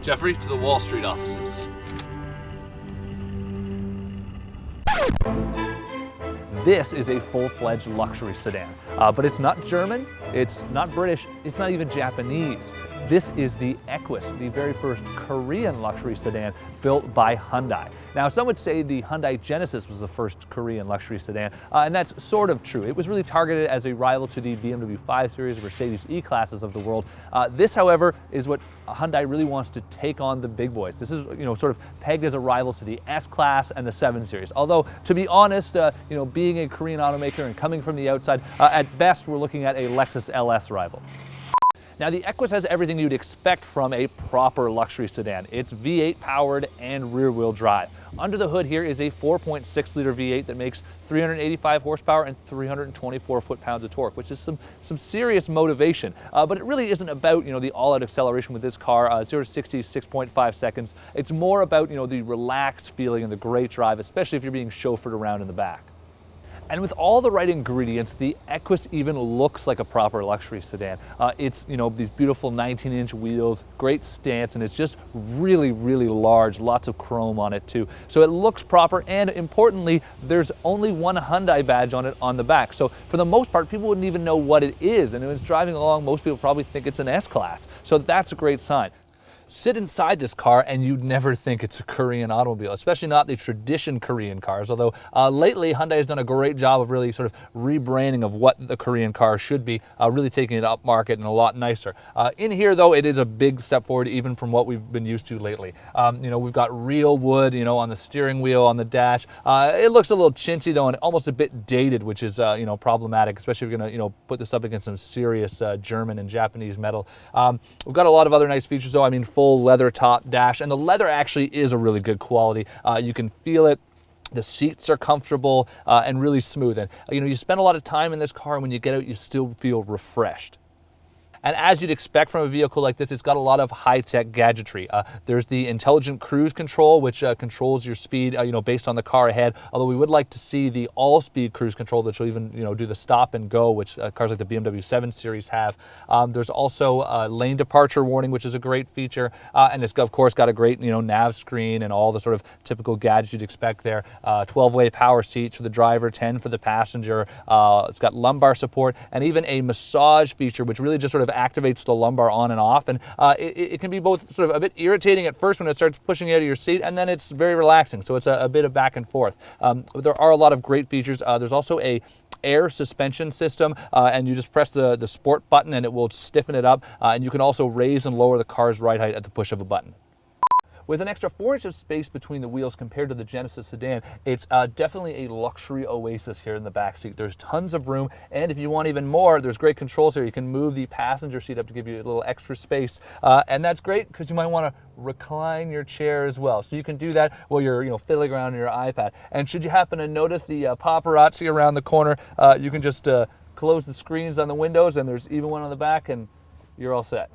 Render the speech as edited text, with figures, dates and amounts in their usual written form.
Jeffrey, to the Wall Street offices. This is a full-fledged luxury sedan, but it's not German, it's not British, it's not even Japanese. This is the Equus, the very first Korean luxury sedan built by Hyundai. Now, some would say the Hyundai Genesis was the first Korean luxury sedan, and that's sort of true. It was really targeted as a rival to the BMW 5 Series, Mercedes E-classes of the world. This, however, is what Hyundai really wants to take on the big boys. This is, sort of pegged as a rival to the S-Class and the 7 Series. Although, to be honest, being a Korean automaker and coming from the outside, at best, we're looking at a Lexus LS rival. Now, the Equus has everything you'd expect from a proper luxury sedan. It's V8 powered and rear-wheel drive. Under the hood here is a 4.6-liter V8 that makes 385 horsepower and 324 foot-pounds of torque, which is some serious motivation. But it really isn't about, the all-out acceleration with this car. 0 to 60 is 6.5 seconds. It's more about, the relaxed feeling and the great drive, especially if you're being chauffeured around in the back. And with all the right ingredients, the Equus even looks like a proper luxury sedan. It's, these beautiful 19-inch wheels, great stance, and it's just really, really large, lots of chrome on it too. So it looks proper, and importantly, there's only one Hyundai badge on it on the back. So for the most part, people wouldn't even know what it is, and when it's driving along, most people probably think it's an S-Class. So that's a great sign. Sit inside this car and you'd never think it's a Korean automobile, especially not the tradition Korean cars, although lately Hyundai has done a great job of really sort of rebranding of what the Korean car should be, really taking it up market and a lot nicer. In here though, it is a big step forward even from what we've been used to lately. We've got real wood, on the steering wheel, on the dash. It looks a little chintzy though and almost a bit dated, which is problematic, especially if you're gonna put this up against some serious German and Japanese metal. We've got a lot of other nice features though. I mean, full leather top dash, and the leather actually is a really good quality. You can feel it. The seats are comfortable and really smooth. And you spend a lot of time in this car, and when you get out, you still feel refreshed. And as you'd expect from a vehicle like this, it's got a lot of high-tech gadgetry. There's the intelligent cruise control, which controls your speed, based on the car ahead. Although we would like to see the all-speed cruise control, which will even, do the stop and go, which cars like the BMW 7 Series have. There's also lane departure warning, which is a great feature, and it's of course got a great, nav screen and all the sort of typical gadgets you'd expect there. 12-way power seats for the driver, 10 for the passenger. It's got lumbar support and even a massage feature, which really just sort of activates the lumbar on and off, and it can be both sort of a bit irritating at first when it starts pushing you out of your seat, and then it's very relaxing, so it's a bit of back and forth. There are a lot of great features. There's also a air suspension system, and you just press the sport button and it will stiffen it up, and you can also raise and lower the car's ride height at the push of a button. With an extra 4 inches of space between the wheels compared to the Genesis sedan, it's definitely a luxury oasis here in the back seat. There's tons of room, and if you want even more, there's great controls here. You can move the passenger seat up to give you a little extra space, and that's great because you might want to recline your chair as well. So you can do that while you're fiddling around on your iPad. And should you happen to notice the paparazzi around the corner, you can just close the screens on the windows, and there's even one on the back, and you're all set.